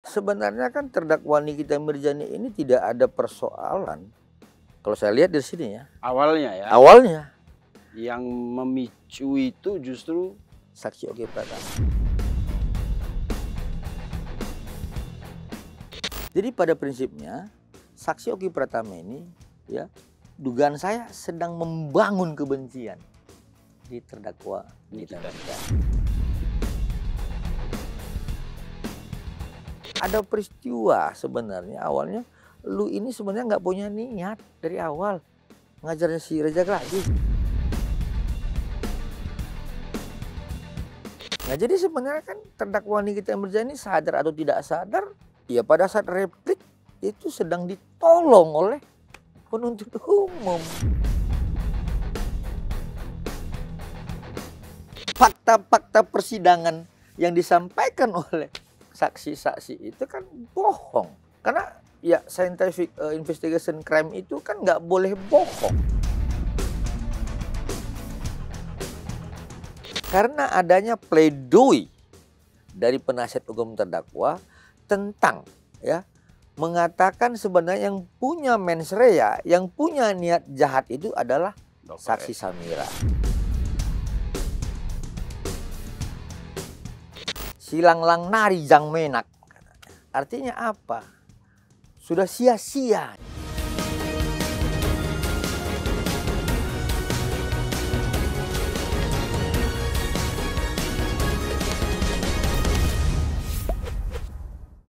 Sebenarnya kan terdakwa Nikita Mirzani ini tidak ada persoalan. Kalau saya lihat di sini ya. Awalnya ya. Awalnya. Yang memicu itu justru saksi Oki Pratama. Jadi pada prinsipnya saksi Oki Pratama ini ya, dugaan saya sedang membangun kebencian di terdakwa Nikita Mirzani. Ada peristiwa sebenarnya awalnya lu ini sebenarnya nggak punya niat dari awal ngajarnya si Reza Gladys. Nah jadi sebenarnya kan terdakwa Nikita Mirzani sadar atau tidak sadar, ya pada saat replik itu sedang ditolong oleh penuntut umum. Fakta-fakta persidangan yang disampaikan oleh saksi-saksi itu kan bohong. Karena ya scientific investigation crime itu kan nggak boleh bohong. Karena adanya pledoi dari penasihat hukum terdakwa tentang ya mengatakan sebenarnya yang punya mens rea, yang punya niat jahat itu adalah saksi Samira. Silanglang nari jang menak. Artinya apa? Sudah sia-sia.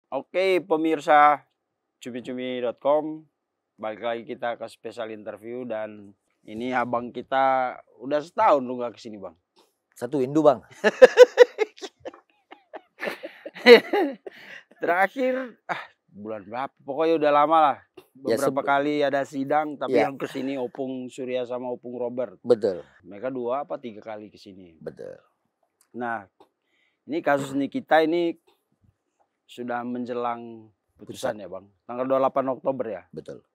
Oke, pemirsa cumi-cumi.com, balik lagi kita ke spesial interview dan ini abang kita udah setahun lu nggak kesini bang. Satu Windu bang. Terakhir bulan berapa? Pokoknya udah lama lah. Beberapa kali ada sidang, tapi yang kesini Opung Surya sama Opung Robert. Betul. Mereka 2 apa 3 kali kesini. Betul. Nah, ini kasus Nikita ini sudah menjelang putusan ya bang, tanggal 28 Oktober ya? Betul.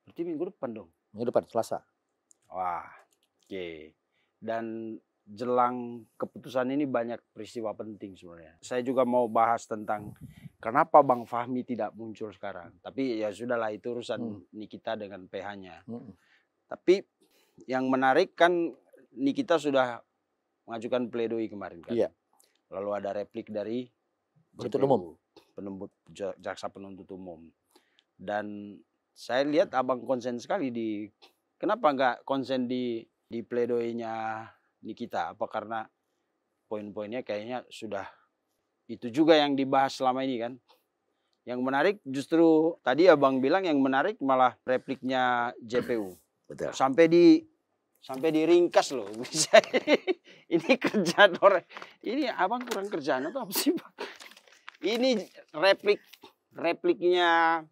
Berarti minggu depan dong? Minggu depan, Selasa. Wah, oke. Dan jelang keputusan ini banyak peristiwa penting sebenarnya. Saya juga mau bahas tentang kenapa Bang Fahmi tidak muncul sekarang. Tapi ya sudahlah, itu urusan Nikita dengan PH-nya. Tapi yang menarik kan Nikita sudah mengajukan pledoi kemarin kan? Iya. Lalu ada replik dari jaksa penuntut umum. Dan saya lihat abang konsen sekali di, kenapa nggak konsen di pledoinya Nikita? Apa karena poin-poinnya kayaknya sudah itu juga yang dibahas selama ini kan? Yang menarik justru tadi abang bilang yang menarik malah repliknya JPU. Betul. Sampai diringkas loh. Ini kerjaan orang. Ini abang kurang kerjaan atau apa sih bang? Ini repliknya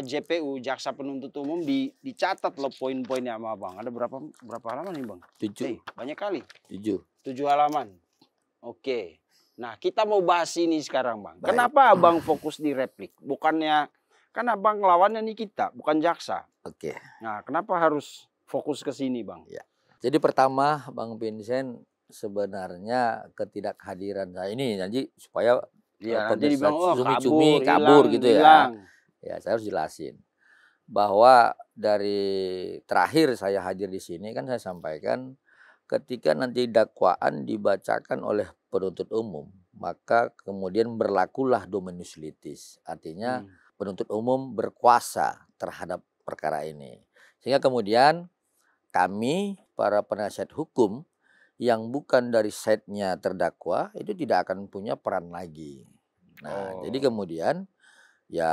JPU, jaksa penuntut umum, dicatat loh poin-poinnya sama abang. Ada berapa halaman nih bang? 7. Banyak kali. 7 halaman. Oke. Nah kita mau bahas ini sekarang bang. Baik. Kenapa abang fokus di replik? Bukannya, kan abang lawannya Nikita, bukan jaksa. Oke. Nah kenapa harus fokus ke sini bang? Ya. Jadi pertama Bang Vincent, sebenarnya ketidakhadiran saya ini nanti supaya nanti dibilang cumi-cumi kabur gitu ya. Ya saya harus jelasin bahwa dari terakhir saya hadir di sini kan saya sampaikan ketika nanti dakwaan dibacakan oleh penuntut umum, maka kemudian berlakulah dominus litis. Artinya penuntut umum berkuasa terhadap perkara ini. Sehingga kemudian kami para penasihat hukum yang bukan dari side-nya terdakwa itu tidak akan punya peran lagi. Nah, jadi kemudian ya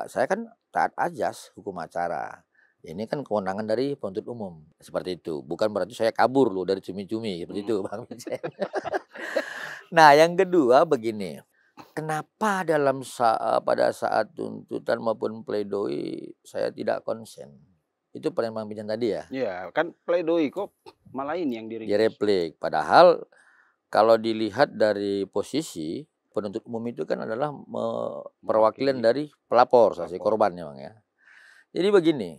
saya kan taat azas hukum acara. Ini kan kewenangan dari penuntut umum. Seperti itu. Bukan berarti saya kabur loh dari cumi-cumi. Seperti itu Bang Vincent. Nah yang kedua begini. Kenapa pada saat tuntutan maupun pledoi saya tidak konsen? Itu pertanyaan Bang Vincent tadi ya? Iya, kan pledoi kok malah ini yang diringkas. Direplik. Padahal kalau dilihat dari posisi penuntut umum itu kan adalah perwakilan dari pelapor, saksi korbannya Bang ya. Jadi begini,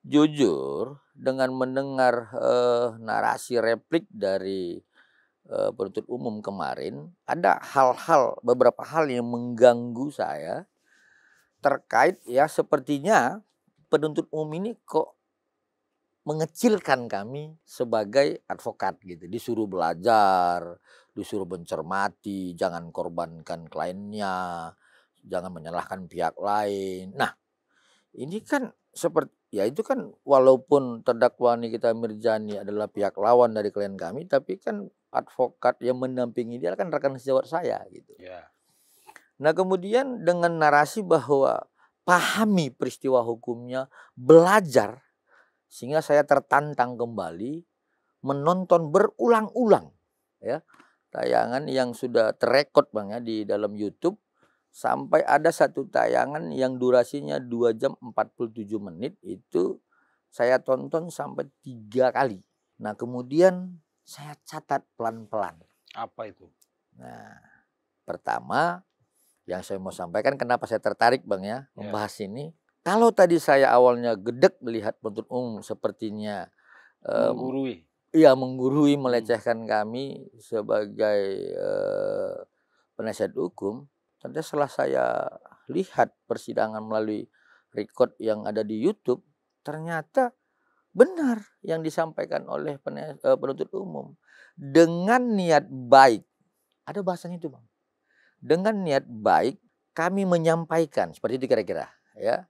jujur dengan mendengar narasi replik dari penuntut umum kemarin, ada beberapa hal yang mengganggu saya terkait ya sepertinya penuntut umum ini kok mengecilkan kami sebagai advokat gitu. Disuruh belajar, disuruh mencermati, jangan korbankan kliennya, jangan menyalahkan pihak lain. Nah, ini kan seperti ya itu kan walaupun terdakwa Nikita Mirzani adalah pihak lawan dari klien kami, tapi kan advokat yang mendampingi dia kan rekan sejawat saya gitu. Ya. Nah, kemudian dengan narasi bahwa pahami peristiwa hukumnya, belajar, sehingga saya tertantang kembali menonton berulang-ulang ya tayangan yang sudah terekod Bang ya di dalam YouTube, sampai ada satu tayangan yang durasinya 2 jam 47 menit itu saya tonton sampai 3 kali. Nah, kemudian saya catat pelan-pelan. Apa itu? Nah, pertama yang saya mau sampaikan kenapa saya tertarik Bang ya membahas ini. Kalau tadi saya awalnya gedek melihat penuntut umum sepertinya Menggurui. iya menggurui, melecehkan kami sebagai penasihat hukum. Ternyata setelah saya lihat persidangan melalui record yang ada di YouTube, ternyata benar yang disampaikan oleh penuntut umum. Dengan niat baik, ada bahasanya itu Bang. Dengan niat baik kami menyampaikan seperti itu kira-kira ya,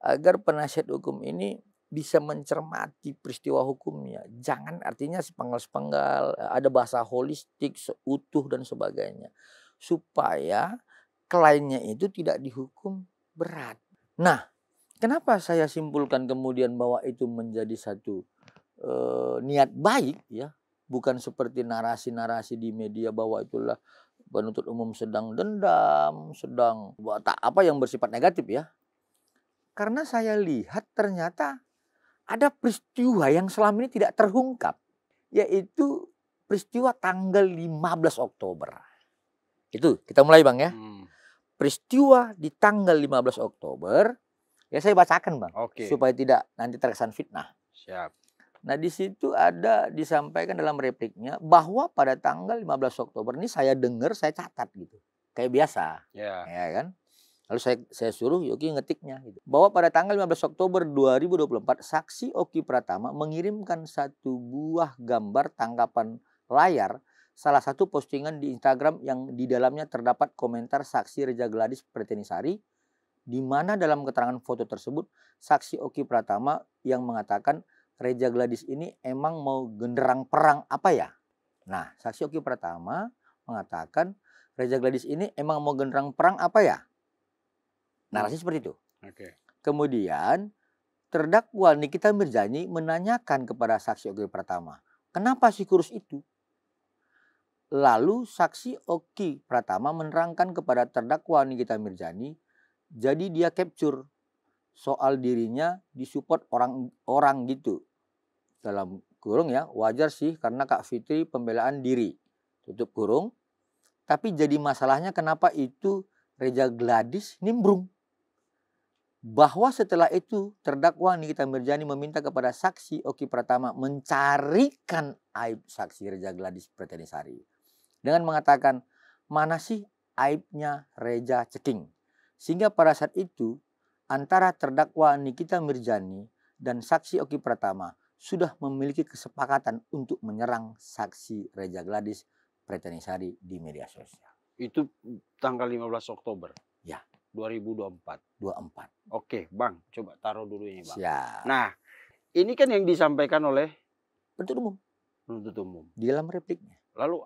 agar penasihat hukum ini bisa mencermati peristiwa hukumnya. Jangan artinya sepenggal-sepenggal, ada bahasa holistik, seutuh dan sebagainya. Supaya kliennya itu tidak dihukum berat. Nah, kenapa saya simpulkan kemudian bahwa itu menjadi satu niat baik ya, bukan seperti narasi-narasi di media bahwa itulah penuntut umum sedang dendam, sedang apa yang bersifat negatif ya. Karena saya lihat ternyata ada peristiwa yang selama ini tidak terungkap, yaitu peristiwa tanggal 15 Oktober. Itu kita mulai Bang ya. Peristiwa di tanggal 15 Oktober, ya saya bacakan Bang, supaya tidak nanti terkesan fitnah. Siap. Nah, di situ ada disampaikan dalam repliknya bahwa pada tanggal 15 Oktober ini saya dengar, saya catat gitu. Kayak biasa. Ya kan? Lalu saya suruh Yogi ngetiknya gitu. Bahwa pada tanggal 15 Oktober 2024 saksi Oki Pratama mengirimkan satu buah gambar tangkapan layar salah satu postingan di Instagram yang di dalamnya terdapat komentar saksi Reja Gladys Pretenisari, di mana dalam keterangan foto tersebut saksi Oki Pratama yang mengatakan Reja Gladys ini emang mau genderang perang apa ya? Nah, saksi Oki Pratama mengatakan Reja Gladys ini emang mau genderang perang apa ya? Narasi seperti itu. Kemudian terdakwa Nikita Mirzani menanyakan kepada saksi Oki Pratama, kenapa si kurus itu? Lalu saksi Oki Pratama menerangkan kepada terdakwa Nikita Mirzani, jadi dia capture soal dirinya disupport orang gitu. Dalam kurung ya, wajar sih karena Kak Fitri pembelaan diri. Tutup kurung. Tapi jadi masalahnya kenapa itu Reja Gladys nimbrung. Bahwa setelah itu terdakwa Nikita Mirzani meminta kepada saksi Oki Pratama mencarikan aib saksi Reja Gladys Pretenisari. Dengan mengatakan, mana sih aibnya Reja Ceking. Sehingga pada saat itu antara terdakwa Nikita Mirzani dan saksi Oki Pratama sudah memiliki kesepakatan untuk menyerang saksi Reja Gladys Pretenisari di media sosial. Itu tanggal 15 Oktober? Ya. 2024? 24. Oke Bang, coba taruh dulu ini Bang. Siap. Nah, ini kan yang disampaikan oleh penuntut umum. Di dalam repliknya. Lalu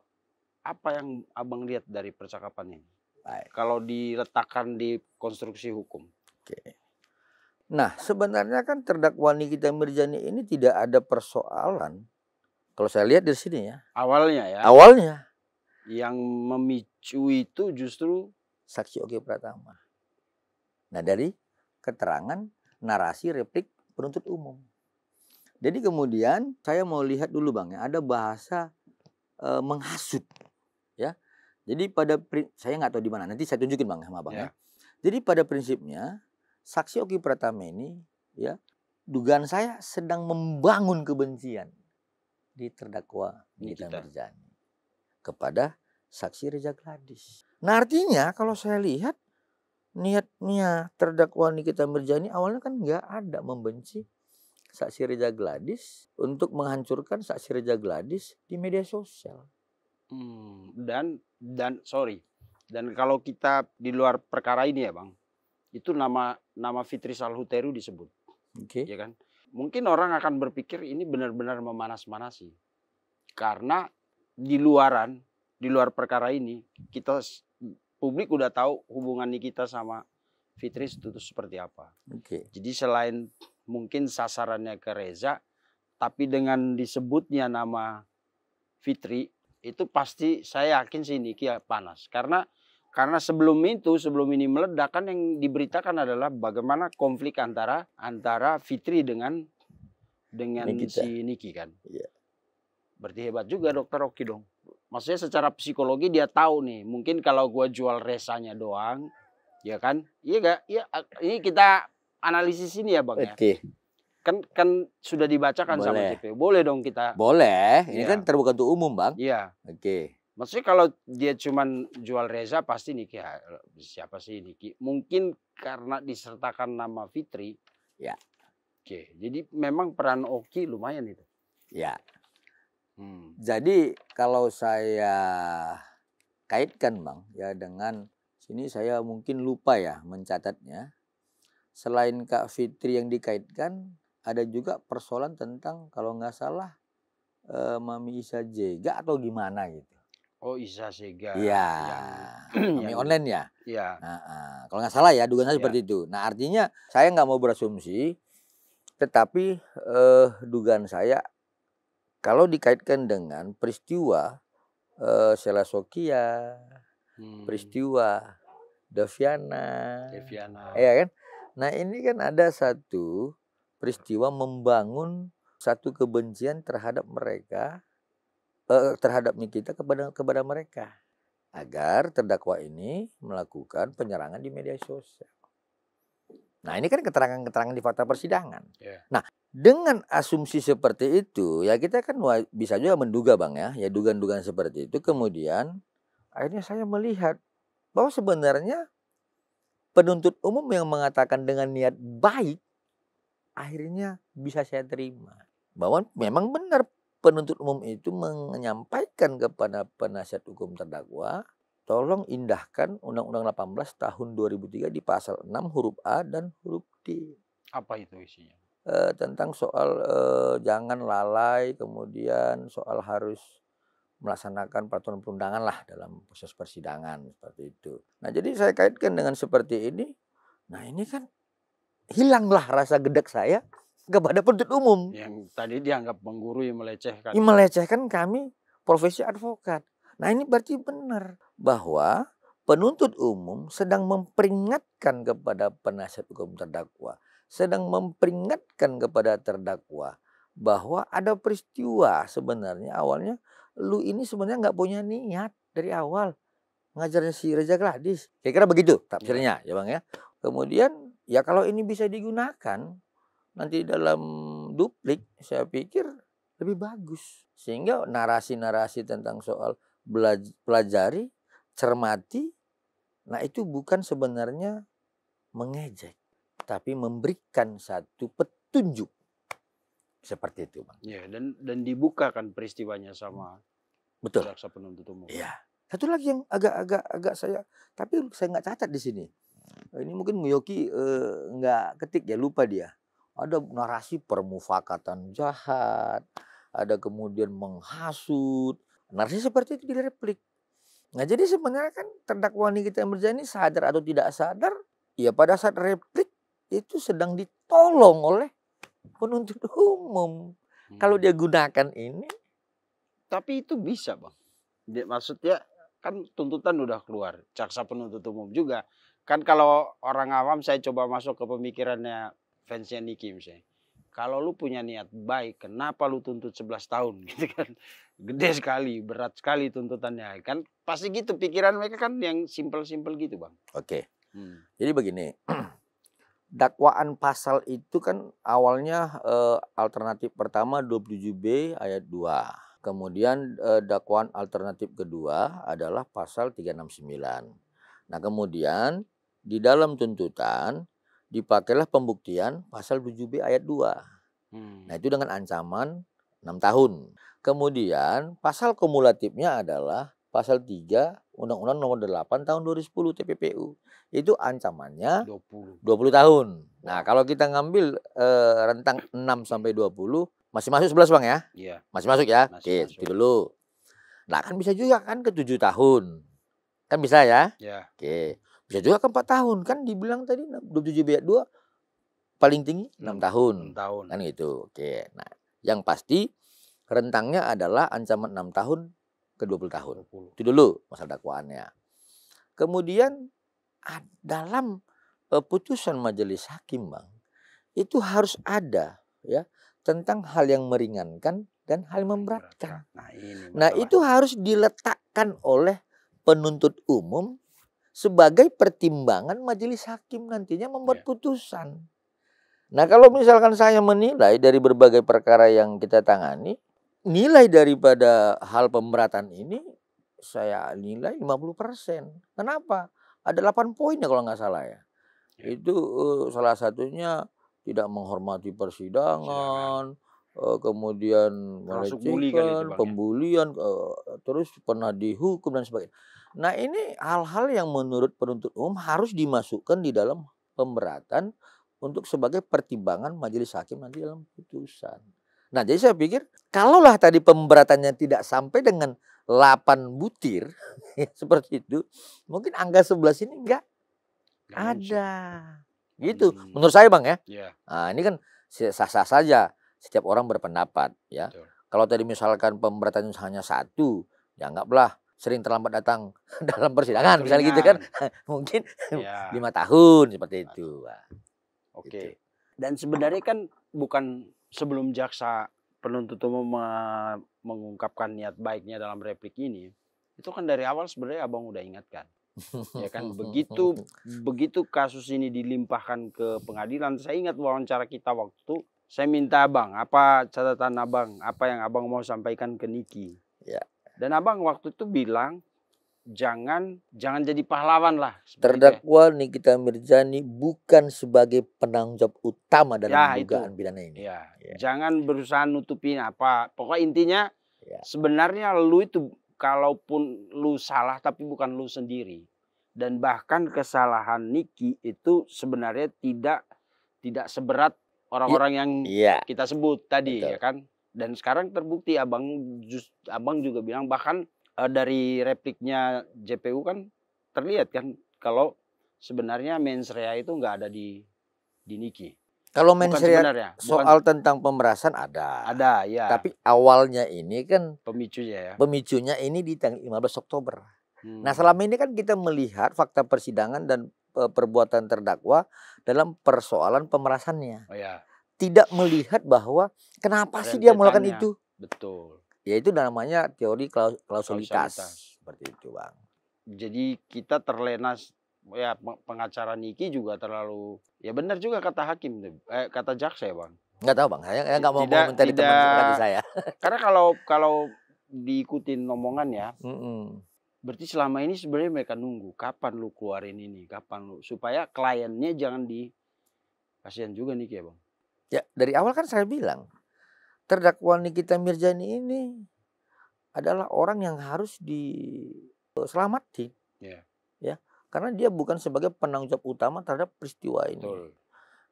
apa yang Abang lihat dari percakapan ini? Baik. Kalau diletakkan di konstruksi hukum. Oke. Nah, sebenarnya kan terdakwa Nikita Mirzani ini tidak ada persoalan. Kalau saya lihat di sini ya. Awalnya ya. Awalnya. Yang memicu itu justru saksi Oki Pratama. Nah, dari keterangan narasi replik penuntut umum. Jadi kemudian saya mau lihat dulu Bang ya, ada bahasa menghasut ya. Jadi saya nggak tahu di mana, nanti saya tunjukin Bang sama Bang ya. Jadi pada prinsipnya saksi Oki Pratama ini ya, dugaan saya sedang membangun kebencian di terdakwa Nikita Mirzani. kepada saksi Reza Gladys. Nah artinya kalau saya lihat niatnya terdakwa Nikita Mirzani awalnya kan nggak ada membenci saksi Reza Gladys untuk menghancurkan saksi Reza Gladys di media sosial. Dan sorry, dan kalau kita di luar perkara ini ya Bang, itu nama Fitri Salhuteru disebut, ya kan? Mungkin orang akan berpikir ini benar-benar memanas-manasi, karena di luar perkara ini publik udah tahu hubungan Nikita sama Fitri itu seperti apa. Jadi selain mungkin sasarannya ke Reza, tapi dengan disebutnya nama Fitri, itu pasti saya yakin sih Niki panas. Karena sebelum ini meledak kan yang diberitakan adalah bagaimana konflik antara Fitri dengan si Niki kan. Iya. Berarti hebat juga Dokter Oki dong. Maksudnya secara psikologi dia tahu nih, mungkin kalau gua jual resanya doang, ya kan? Iya gak? Iya, ini kita analisis ini ya Bang ya. Kan sudah dibacakan sama CPO. Boleh dong kita. Boleh. Ini kan terbuka untuk umum Bang. Iya. Maksudnya kalau dia cuman jual Reza pasti Niki, siapa sih Niki? Mungkin karena disertakan nama Fitri. Ya. Jadi memang peran Oki lumayan itu. Ya. Jadi kalau saya kaitkan Bang ya dengan sini saya mungkin lupa ya mencatatnya. Selain Kak Fitri yang dikaitkan, ada juga persoalan tentang kalau nggak salah Mami Isa Jega atau gimana gitu. Oh Isa Jega. Iya. Mami online ya. Iya. Kalau nggak salah ya dugaan saya seperti itu. Nah artinya saya nggak mau berasumsi, tetapi dugaan saya kalau dikaitkan dengan peristiwa Sheila Sofia, peristiwa Deviana, ya kan? Nah ini kan ada satu peristiwa membangun satu kebencian terhadap mereka, terhadap Nikita kepada mereka, agar terdakwa ini melakukan penyerangan di media sosial. Nah ini kan keterangan-keterangan di fakta persidangan. Nah dengan asumsi seperti itu ya kita kan bisa juga menduga Bang ya dugaan-dugaan seperti itu. Kemudian akhirnya saya melihat bahwa sebenarnya penuntut umum yang mengatakan dengan niat baik akhirnya bisa saya terima. Bahwa memang benar penuntut umum itu menyampaikan kepada penasihat hukum terdakwa, tolong indahkan Undang-Undang 18 tahun 2003 di pasal 6 huruf A dan huruf D. Apa itu isinya? Tentang soal jangan lalai, kemudian soal harus melaksanakan peraturan perundangan lah dalam proses persidangan seperti itu. Nah jadi saya kaitkan dengan seperti ini. Nah ini kan hilanglah rasa gedek saya kepada penuntut umum. Yang tadi dianggap menggurui, melecehkan. Melecehkan kami profesi advokat. Nah ini berarti benar bahwa penuntut umum sedang memperingatkan kepada penasihat hukum terdakwa, sedang memperingatkan kepada terdakwa bahwa ada peristiwa sebenarnya awalnya lu ini sebenarnya nggak punya niat dari awal ngajarnya si Reza Gladys. Kira-kira begitu tafsirnya ya Bang ya. Kemudian ya kalau ini bisa digunakan nanti dalam duplik saya pikir lebih bagus. Sehingga narasi-narasi tentang soal pelajari, cermati, nah itu bukan sebenarnya mengejek, tapi memberikan satu petunjuk. Seperti itu Bang. Ya, dan dibukakan peristiwanya sama jaksa penuntut umum. Iya. Satu lagi yang agak saya, tapi saya nggak catat di sini. Ini mungkin Muyoki nggak ketik ya, lupa dia. Ada narasi permufakatan jahat, ada kemudian menghasut. Narasi seperti itu direplik. Nah jadi sebenarnya kan terdakwa Nikita Mirzani sadar atau tidak sadar, ya pada saat replik itu sedang ditolong oleh penuntut umum. Kalau dia gunakan ini. Tapi itu bisa Bang. Maksudnya kan tuntutan udah keluar, jaksa penuntut umum juga. Kan kalau orang awam saya coba masuk ke pemikirannya fansnya Niki misalnya. Kalau lu punya niat baik, kenapa lu tuntut 11 tahun gitu kan? Gede sekali, berat sekali tuntutannya. Kan pasti gitu pikiran mereka kan yang simpel-simpel gitu Bang. Oke. Jadi begini. Dakwaan pasal itu kan awalnya alternatif pertama 27B ayat 2. Kemudian dakwaan alternatif kedua adalah pasal 369. Nah, kemudian di dalam tuntutan dipakailah pembuktian pasal 7B ayat 2. Nah, itu dengan ancaman 6 tahun. Kemudian pasal kumulatifnya adalah pasal 3 Undang-Undang Nomor 8 tahun 2010 TPPU. Itu ancamannya 20 tahun. Nah, kalau kita ngambil rentang 6 sampai 20 masih masuk 11 Bang ya? Iya. Masih masuk ya? Masih Oke, masuk. itu dulu. Nah, kan bisa juga kan ke 7 tahun. Kan bisa ya? Ya. Oke. Bisa juga ke 4 tahun. Kan dibilang tadi 27B ayat 2 paling tinggi 6 tahun. 6 tahun. Kan gitu. Oke. Nah, yang pasti rentangnya adalah ancaman 6 tahun ke 20 tahun. 20. Itu dulu masalah dakwaannya. Kemudian dalam putusan majelis hakim, Bang, itu harus ada ya tentang hal yang meringankan dan hal yang memberatkan. Nah, itu harus diletakkan oleh penuntut umum sebagai pertimbangan majelis hakim nantinya membuat putusan. Nah, kalau misalkan saya menilai dari berbagai perkara yang kita tangani, nilai daripada hal pemberatan ini saya nilai 50%. Kenapa? Ada 8 poinnya kalau nggak salah ya. Itu salah satunya tidak menghormati persidangan, kemudian melecehkan, pembulian, terus pernah dihukum dan sebagainya. Nah, ini hal-hal yang menurut penuntut umum harus dimasukkan di dalam pemberatan untuk sebagai pertimbangan majelis hakim nanti dalam putusan. Nah, jadi saya pikir kalaulah tadi pemberatannya tidak sampai dengan 8 butir seperti itu, mungkin angka 11 ini enggak ada. Gitu. Menurut saya Bang ya. Nah, ini kan sah-sah saja setiap orang berpendapat ya. Kalau tadi misalkan pemberatannya hanya 1, ya anggaplah sering terlambat datang dalam persidangan misalnya gitu kan. Mungkin 5 tahun seperti itu. Oke. Gitu. Dan sebenarnya kan bukan sebelum jaksa penuntut umum mengungkapkan niat baiknya dalam replik ini, itu kan dari awal sebenarnya Abang udah ingatkan. Ya kan, begitu kasus ini dilimpahkan ke pengadilan, saya ingat wawancara kita waktu itu, saya minta Abang, apa catatan Abang, apa yang Abang mau sampaikan ke Niki. Ya. Dan Abang waktu itu bilang, jangan jadi pahlawan lah. Terdakwa Nikita Mirzani bukan sebagai penanggung jawab utama dalam dugaan pidana ini. Ya. Jangan berusaha nutupin apa. Pokoknya intinya sebenarnya lu itu kalaupun lu salah tapi bukan lu sendiri. Dan bahkan kesalahan Niki itu sebenarnya tidak seberat orang-orang yang kita sebut tadi. Betul. Ya kan. Dan sekarang terbukti Abang juga bilang bahkan dari repliknya JPU kan terlihat kan kalau sebenarnya mens rea itu nggak ada di Niki. Kalau mens rea soal tentang pemerasan ada. Ada ya. Tapi awalnya ini kan pemicunya ya. Pemicunya ini di tanggal 15 Oktober. Nah, selama ini kan kita melihat fakta persidangan dan perbuatan terdakwa dalam persoalan pemerasannya. Tidak melihat bahwa kenapa sih dia melakukan itu. Betul. Yaitu namanya teori klausulitas. Seperti itu Bang. Jadi kita terlena ya, pengacara Niki juga terlalu, ya benar juga kata hakim, kata jaksa ya Bang. Nggak tahu Bang, saya nggak mau minta di teman seperti saya. Karena kalau diikutin omongan ya, berarti selama ini sebenarnya mereka nunggu kapan lu keluarin ini, kapan lu, supaya kliennya jangan kasihan juga Niki ya Bang. Ya dari awal kan saya bilang, terdakwa Nikita Mirzani ini adalah orang yang harus diselamatkan. Ya, karena dia bukan sebagai penanggung jawab utama terhadap peristiwa ini. Betul.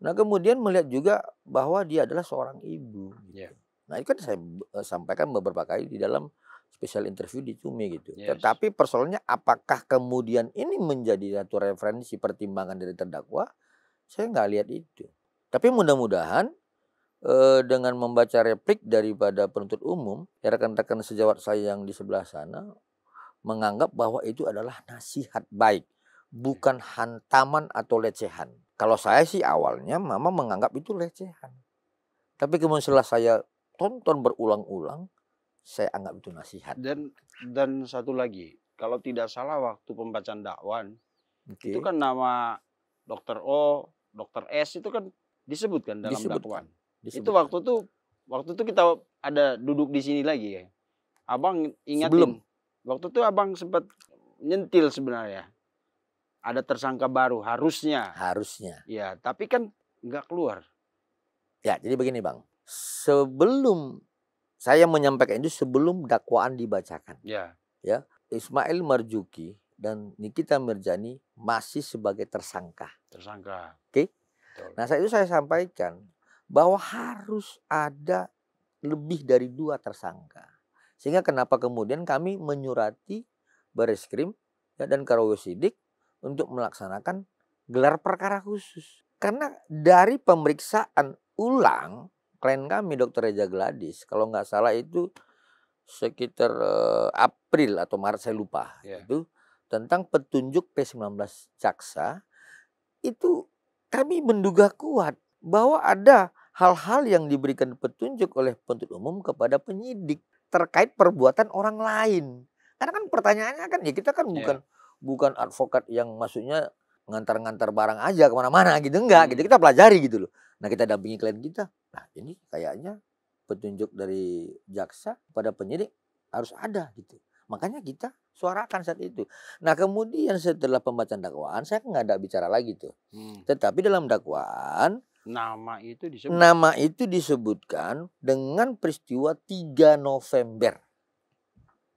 Nah, kemudian melihat juga bahwa dia adalah seorang ibu. Gitu. Nah, itu kan saya sampaikan beberapa kali di dalam special interview di Cumi gitu. Tetapi persoalannya apakah kemudian ini menjadi satu referensi pertimbangan dari terdakwa? Saya nggak lihat itu. Tapi mudah-mudahan dengan membaca replik daripada penuntut umum, rekan-rekan sejawat saya yang di sebelah sana menganggap bahwa itu adalah nasihat baik, bukan hantaman atau lecehan. Kalau saya sih awalnya mama menganggap itu lecehan. Tapi kemudian setelah saya tonton berulang-ulang, saya anggap itu nasihat. Dan satu lagi, kalau tidak salah waktu pembacaan dakwaan, itu kan nama Dr. O, Dr. S itu kan disebutkan dalam dakwaan. Itu waktu itu kita ada duduk di sini lagi ya. Abang ingatin. Sebelum. Waktu itu abang sempat nyentil sebenarnya. Ada tersangka baru harusnya. Harusnya. Ya, tapi kan nggak keluar. Ya, jadi begini Bang. Sebelum saya menyampaikan itu sebelum dakwaan dibacakan. Ya. Ya, Ismail Marzuki dan Nikita Mirzani masih sebagai tersangka. Tersangka. Oke. Betul. Nah, saya sampaikan bahwa harus ada lebih dari 2 tersangka. Sehingga kenapa kemudian kami menyurati Bareskrim ya, dan Karawasidik untuk melaksanakan gelar perkara khusus. Karena dari pemeriksaan ulang klien kami Dr. Reza Gladys, kalau nggak salah itu sekitar April atau Maret saya lupa, itu tentang petunjuk P19 jaksa, itu kami menduga kuat bahwa ada hal-hal yang diberikan petunjuk oleh penuntut umum kepada penyidik terkait perbuatan orang lain. Karena kan pertanyaannya kan ya kita kan bukan advokat yang maksudnya ngantar-ngantar barang aja kemana-mana gitu, enggak gitu, kita pelajari gitu loh. Nah, kita dampingi klien kita. Nah, ini kayaknya petunjuk dari jaksa pada penyidik harus ada gitu. Makanya kita suarakan saat itu. Nah, kemudian setelah pembacaan dakwaan saya nggak ada bicara lagi tuh. Tetapi dalam dakwaan nama itu disebutkan dengan peristiwa 3 November.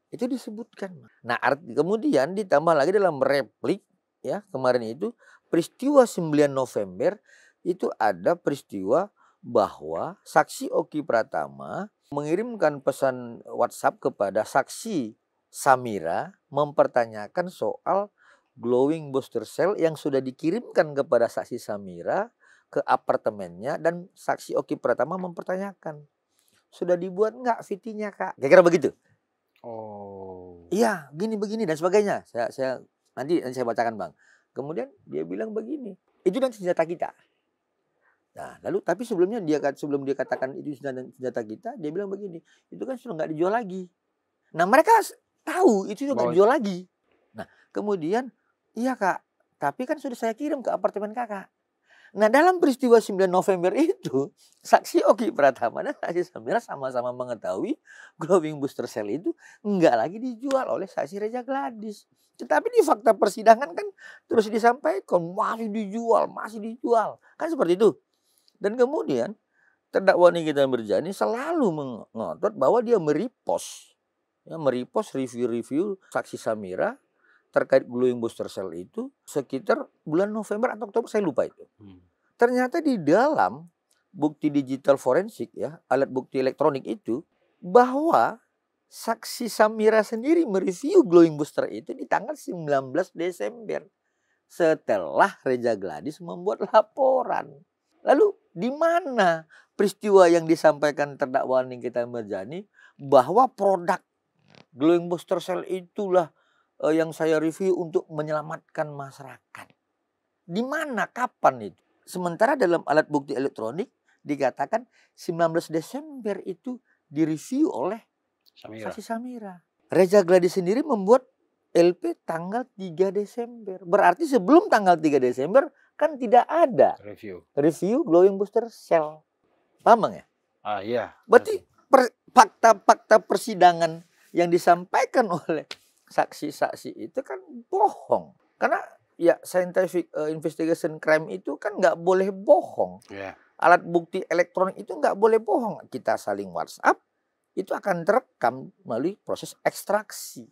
Itu disebutkan. Nah, kemudian ditambah lagi dalam replik ya kemarin itu peristiwa 9 November itu ada peristiwa bahwa saksi Oki Pratama mengirimkan pesan WhatsApp kepada saksi Samira mempertanyakan soal glowing booster cell yang sudah dikirimkan kepada saksi Samira ke apartemennya, dan saksi Oki Pratama mempertanyakan, sudah dibuat nggak VT-nya Kak? Kira-kira begitu. Oh. Iya, gini begini dan sebagainya. Nanti saya bacakan Bang. Kemudian dia bilang begini, itu dan senjata kita. Nah, lalu tapi sebelum dia katakan itu senjata kita, dia bilang begini, itu kan sudah nggak dijual lagi. Nah, mereka tahu itu sudah nggak dijual lagi. Nah, kemudian, iya Kak, tapi kan sudah saya kirim ke apartemen Kakak. Nah, dalam peristiwa 9 November itu, saksi Oki Pratama dan saksi Samira sama-sama mengetahui glowing booster cell itu nggak lagi dijual oleh saksi Reza Gladys. Tetapi di fakta persidangan kan terus disampaikan masih dijual. Kan seperti itu. Dan kemudian terdakwa Nikita Mirzani selalu mengotot bahwa dia merepost review-review saksi Samira terkait glowing booster cell itu sekitar bulan November atau Oktober, saya lupa itu. Ternyata di dalam bukti digital forensik ya, alat bukti elektronik itu, bahwa saksi Samira sendiri mereview glowing booster itu di tanggal 19 Desember setelah Reza Gladys membuat laporan. Lalu di mana peristiwa yang disampaikan terdakwa Nikita Mirzani bahwa produk glowing booster cell itulah yang saya review untuk menyelamatkan masyarakat? Di mana, kapan itu? Sementara dalam alat bukti elektronik dikatakan 19 Desember itu direview oleh saksi Samira. Reza Gladys sendiri membuat LP tanggal 3 Desember. Berarti sebelum tanggal 3 Desember kan tidak ada review glowing booster cell. Paham Bang ya? Iya. Berarti fakta-fakta persidangan yang disampaikan oleh saksi-saksi itu kan bohong. Karena ya scientific investigation crime itu kan nggak boleh bohong. Alat bukti elektronik itu nggak boleh bohong. Kita saling WhatsApp, itu akan terekam melalui proses ekstraksi.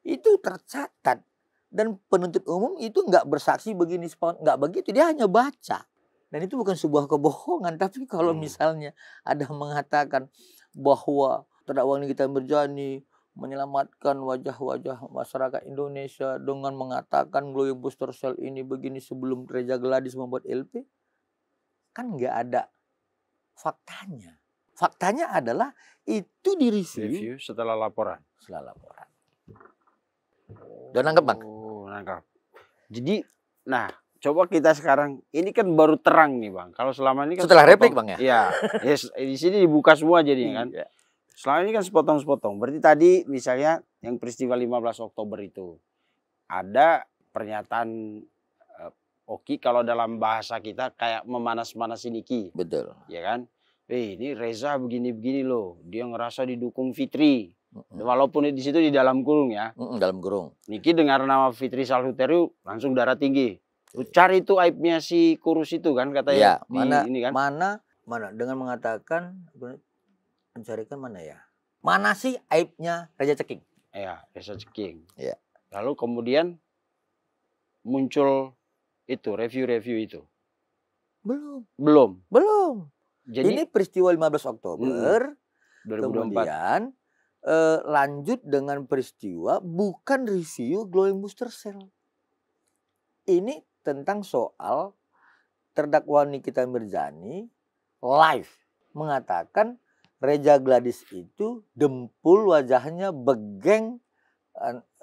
Itu tercatat. Dan penuntut umum itu nggak bersaksi begini, nggak begitu. Dia hanya baca. Dan itu bukan sebuah kebohongan. Tapi kalau misalnya ada mengatakan bahwa terdakwa Nikita Mirzani menyelamatkan wajah-wajah masyarakat Indonesia dengan mengatakan glowing booster cell ini begini sebelum Reza Gladys membuat LP, kan nggak ada faktanya. Faktanya adalah itu direview setelah laporan. Dan nangkep Bang? Nangkep. Jadi, nah coba kita sekarang, ini kan baru terang nih Bang. Kalau selama ini kan setelah replik Bang ya? Iya, di sini dibuka semua jadinya kan. Selama ini kan sepotong-sepotong. Berarti tadi misalnya yang peristiwa 15 Oktober itu ada pernyataan Oki, kalau dalam bahasa kita kayak memanas-manasi Niki. Betul. Ya kan? Ini Reza begini-begini loh. Dia ngerasa didukung Fitri. Walaupun di situ di dalam kurung ya. Dalam kurung. Niki dengar nama Fitri Salhuteru langsung darah tinggi. Cari itu aibnya si kurus itu kan katanya. Mana ini kan. mana dengan mengatakan mencarikan mana ya? Mana sih aibnya Reja Ceking? Ya, Reja Ceking. Ya. Lalu kemudian muncul itu review-review itu. Belum. Jadi ini peristiwa 15 Oktober 2024. Kemudian lanjut dengan peristiwa bukan review Glowing Booster Cell. Ini tentang soal terdakwa Nikita Mirzani live mengatakan Reja Gladys itu dempul wajahnya begeng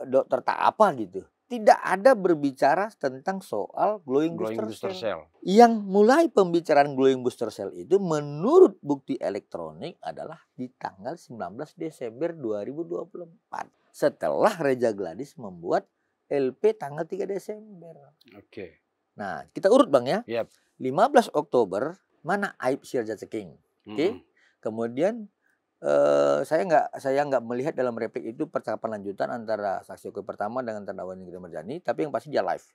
dokter tak apa gitu. Tidak ada berbicara tentang soal glowing booster cell. Yang mulai pembicaraan glowing booster cell itu menurut bukti elektronik adalah di tanggal 19 Desember 2024. Setelah Reja Gladys membuat LP tanggal 3 Desember. Oke. Nah, kita urut Bang ya. Yep. 15 Oktober mana aib si Reja Ceking. Oke. Kemudian saya nggak melihat dalam replik itu percakapan lanjutan antara saksi oke pertama dengan terdakwa Nikita Mirzani, tapi yang pasti dia live.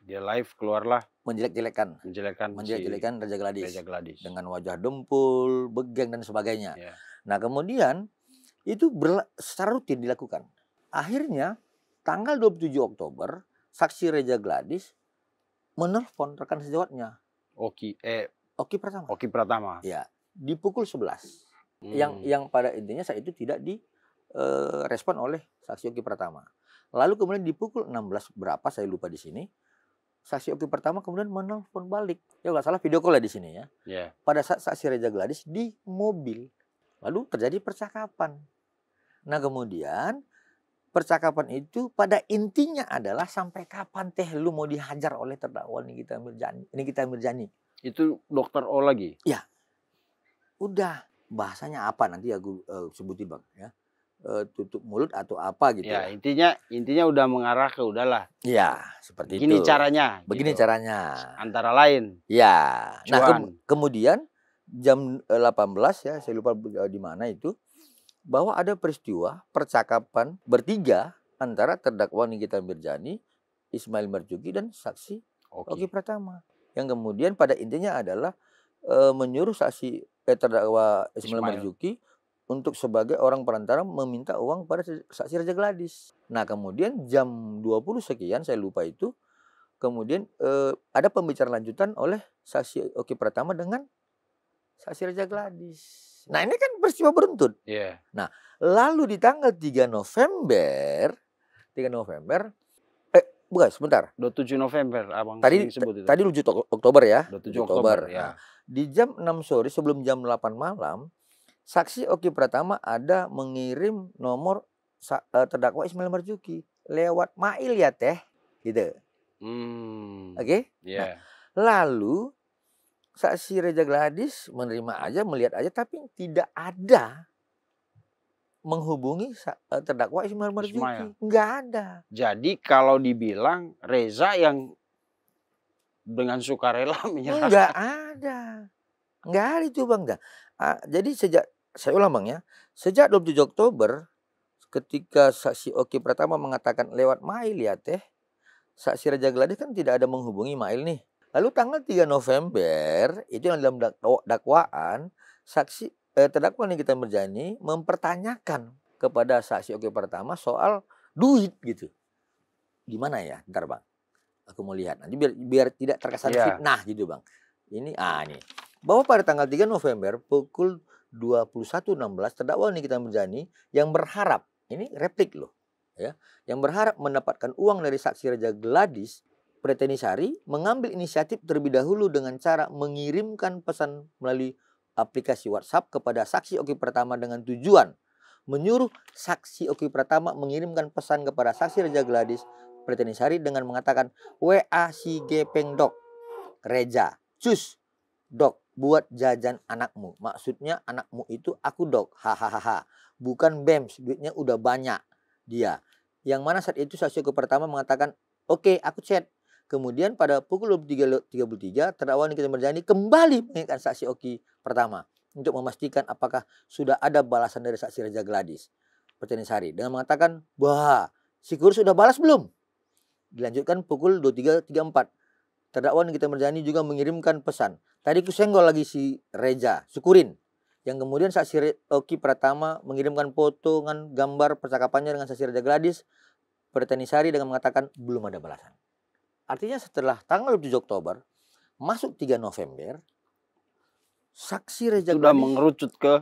Dia live keluarlah menjelek-jelekan Reja Gladys dengan wajah dempul, begeng dan sebagainya. Yeah. Nah, kemudian itu secara rutin dilakukan. Akhirnya tanggal 27 Oktober saksi Reja Gladys menelpon rekan sejawatnya. Oki Pratama. Ya, di pukul 11. Yang pada intinya saat itu tidak direspon oleh saksi Oki Pratama. Lalu kemudian di pukul 16 berapa saya lupa di sini, saksi Oki Pratama kemudian menelpon balik. Ya nggak salah video call ya di sini ya. Yeah. Pada saat saksi Reja Gladys di mobil. Lalu terjadi percakapan. Nah kemudian percakapan itu pada intinya adalah sampai kapan teh lu mau dihajar oleh terdakwa Nikita Mirzani. Itu dokter O lagi? Ya. Udah. Bahasanya apa nanti aku sebutin Bang ya. Tutup mulut atau apa gitu. Ya, intinya udah mengarah ke udahlah. Ya, seperti Begini itu. Begini gitu. caranya. Antara lain. Ya. Nah, kemudian jam 18 ya, saya lupa di mana itu, bahwa ada peristiwa percakapan bertiga antara terdakwa Nikita Mirzani, Ismail Marzuki dan saksi Oki Pratama. Yang kemudian pada intinya adalah menyuruh saksi terdakwa Ismail Marzuki untuk sebagai orang perantara meminta uang pada saksi Reja Gladys. Nah kemudian jam 20 sekian saya lupa itu, kemudian ada pembicaraan lanjutan oleh saksi Oki Pratama dengan saksi Reja Gladys. Nah ini kan peristiwa beruntun. Yeah. Nah lalu di tanggal 3 November bukan sebentar. 27 November abang tadi sebut itu. Tadi 7 Oktober ya. 27 Oktober ya. Nah, di jam 6 sore sebelum jam 8 malam, saksi Oki Pratama ada mengirim nomor terdakwa Ismail Marzuki lewat mail ya teh, gitu. Oke? Yeah. Nah, lalu saksi Reja Gladys menerima aja, melihat aja, tapi tidak ada menghubungi terdakwa Ismail Marzuki. Nggak ada. Jadi kalau dibilang Reza yang dengan sukarela menyerahkan. Nggak ada itu Bang. Jadi saya ulang Bang ya, sejak 27 Oktober ketika saksi Oki Pratama mengatakan lewat mail ya teh, saksi Reja Gladys kan tidak ada menghubungi mail nih. Lalu tanggal 3 November itu yang dalam dakwaan saksi terdakwa Nikita Mirzani mempertanyakan kepada saksi Oki Pratama soal duit gitu. Gimana ya? Ntar Bang. Aku mau lihat nanti biar tidak terkesan fitnah gitu Bang. Ini nih. Bahwa pada tanggal 3 November pukul 21.16 terdakwa Nikita Mirzani yang berharap, ini replik loh ya, yang berharap mendapatkan uang dari saksi Reja Gladys Pretenisari mengambil inisiatif terlebih dahulu dengan cara mengirimkan pesan melalui aplikasi WhatsApp kepada saksi Oki Pratama dengan tujuan menyuruh saksi Oki Pratama mengirimkan pesan kepada saksi Reja Gladys Pretenisari dengan mengatakan WA si Gepeng Dok Reja, cus Dok buat jajan anakmu. Maksudnya anakmu itu aku Dok, hahaha. Bukan BEMS, duitnya udah banyak dia. Yang mana saat itu saksi Oki Pratama mengatakan oke, aku chat. Kemudian pada pukul 23.33 terdakwa Nikita Mirzani kembali mengingatkan saksi Oki Pratama untuk memastikan apakah sudah ada balasan dari saksi Reja Gladys. Pertenisari dengan mengatakan, wah, si Kur sudah balas belum? Dilanjutkan pukul 23.34. Terdakwa Nikita Mirzani juga mengirimkan pesan. Tadi ku senggol lagi si Reza, syukurin. Yang kemudian saksi Oki Pratama mengirimkan foto dengan gambar percakapannya dengan saksi Reza Gladys. Pertenisari dengan mengatakan belum ada balasan. Artinya setelah tanggal 7 Oktober, masuk 3 November, saksi Reza Sudah Gladys mengerucut ke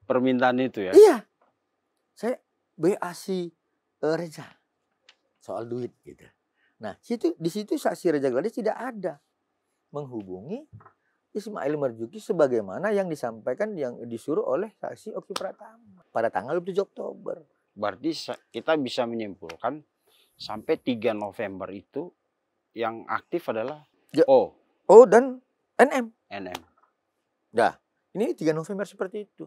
permintaan itu ya? Iya. Saya BA si Reza soal duit gitu. Nah, di situ saksi Reza Gladys tidak ada menghubungi Ismail Marzuki sebagaimana yang disampaikan yang disuruh oleh saksi Oki Pratama pada tanggal 7 Oktober. Berarti kita bisa menyimpulkan sampai 3 November itu yang aktif adalah O dan NM. Nah, ini 3 November seperti itu.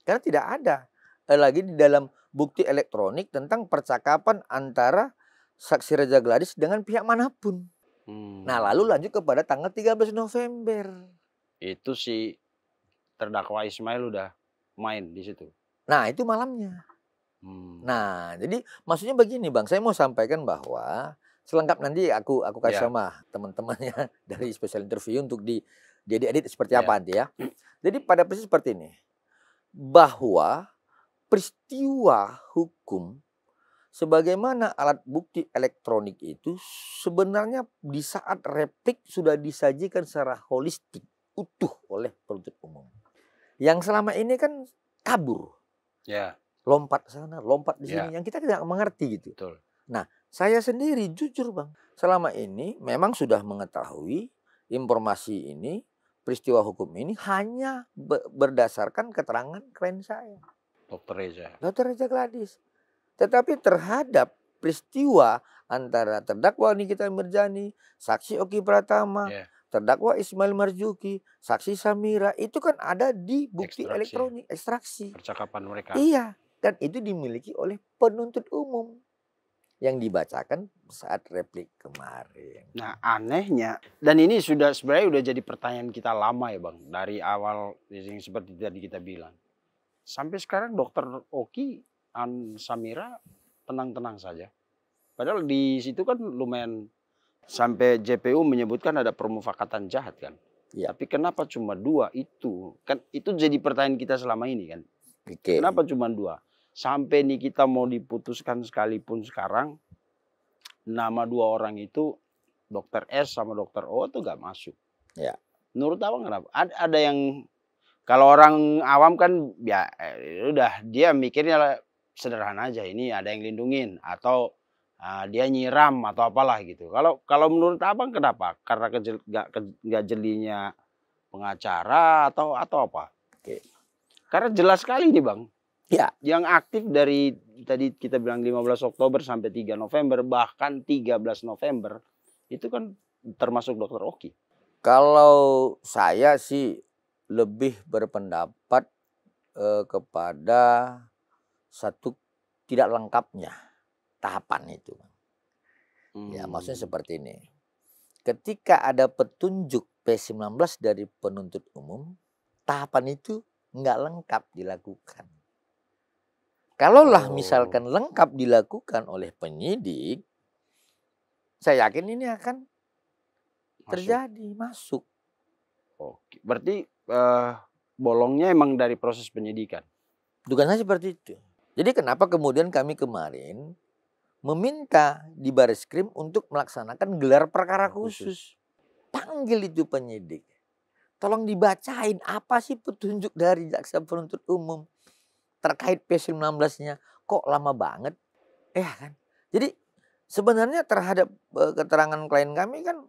Karena tidak ada lagi di dalam bukti elektronik tentang percakapan antara saksi Reza Gladys dengan pihak manapun. Nah, lalu lanjut kepada tanggal 13 November. Itu si terdakwa Ismail udah main di situ. Nah, itu malamnya. Nah, jadi maksudnya begini Bang, saya mau sampaikan bahwa selengkap nanti aku kasih sama teman-temannya dari special interview untuk diedit seperti apa nanti ya. Jadi pada prinsip seperti ini, bahwa peristiwa hukum sebagaimana alat bukti elektronik itu sebenarnya di saat replik sudah disajikan secara holistik, utuh oleh penuntut umum. Yang selama ini kan kabur. Ya. Lompat sana, lompat di sini, yang kita tidak mengerti gitu. Betul. Nah, saya sendiri jujur Bang, selama ini memang sudah mengetahui informasi ini, peristiwa hukum ini hanya berdasarkan keterangan klien saya. Dr. Reza Gladys. Tetapi terhadap peristiwa antara terdakwa Nikita Mirzani, saksi Oki Pratama, terdakwa Ismail Marzuki, saksi Samira, itu kan ada di bukti elektronik, ekstraksi. Percakapan mereka. Iya. Dan itu dimiliki oleh penuntut umum yang dibacakan saat replik kemarin. Nah, anehnya, dan ini sebenarnya udah jadi pertanyaan kita lama ya Bang, dari awal yang seperti tadi kita bilang. Sampai sekarang Dokter Oki Samira tenang-tenang saja. Padahal di situ kan lumayan sampai JPU menyebutkan ada permufakatan jahat kan. Ya. Tapi kenapa cuma 2 itu? Kan itu jadi pertanyaan kita selama ini kan. Kenapa cuma 2? Sampai nih kita mau diputuskan sekalipun sekarang, nama 2 orang itu Dokter S sama Dokter O itu gak masuk. Ya. Menurut Abang kenapa? Ada yang, kalau orang awam kan ya udah dia mikirnya sederhana aja, ini ada yang lindungin atau dia nyiram atau apalah gitu. Kalau menurut Abang kenapa? Karena gak jelinya pengacara atau apa? Oke. Karena jelas sekali nih Bang. Ya. Yang aktif dari tadi kita bilang 15 Oktober sampai 3 November, bahkan 13 November, itu kan termasuk Dokter Oki. Kalau saya sih lebih berpendapat kepada satu tidak lengkapnya tahapan itu. Ya, maksudnya seperti ini. Ketika ada petunjuk P19 dari penuntut umum, tahapan itu nggak lengkap dilakukan. Kalaulah misalkan lengkap dilakukan oleh penyidik, saya yakin ini akan terjadi, masuk. Oke, berarti bolongnya emang dari proses penyidikan? Dugaannya seperti itu. Jadi kenapa kemudian kami kemarin meminta di Bareskrim untuk melaksanakan gelar perkara khusus. Panggil itu penyidik. Tolong dibacain apa sih petunjuk dari jaksa penuntut umum terkait P19-nya, kok lama banget? Kan. Jadi sebenarnya terhadap keterangan klien kami kan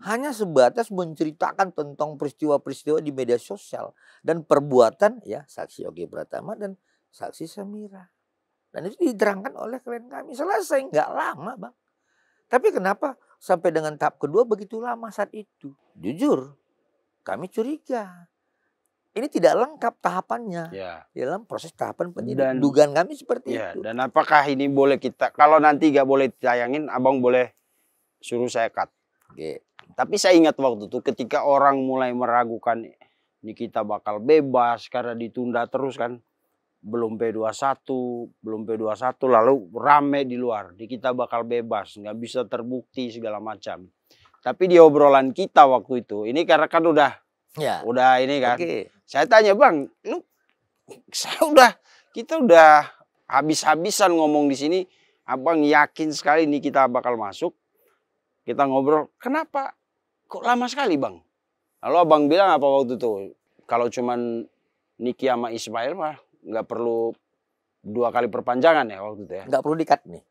hanya sebatas menceritakan tentang peristiwa-peristiwa di media sosial dan perbuatan ya saksi Oki Pratama dan saksi Samira. Dan itu diterangkan oleh klien kami. Selesai, nggak lama Bang. Tapi kenapa sampai dengan tahap kedua begitu lama saat itu? Jujur, kami curiga. Ini tidak lengkap tahapannya dalam proses tahapan penyidikan. Dugaan kami seperti itu. Dan apakah ini boleh kita, kalau nanti nggak boleh ditayangin, Abang boleh suruh saya cut. Tapi saya ingat waktu itu ketika orang mulai meragukan ini kita bakal bebas karena ditunda terus kan. belum P21, lalu rame di luar. Di kita bakal bebas, nggak bisa terbukti segala macam. Tapi di obrolan kita waktu itu, ini karena kan udah ini kan. Saya tanya, Bang, kita udah habis-habisan ngomong di sini. Abang yakin sekali nih kita bakal masuk. Kita ngobrol, kenapa kok lama sekali, Bang? Lalu abang bilang apa waktu itu? Kalau cuman Niki sama Ismail mah nggak perlu 2 kali perpanjangan ya waktu itu ya. Nggak perlu di-cut nih.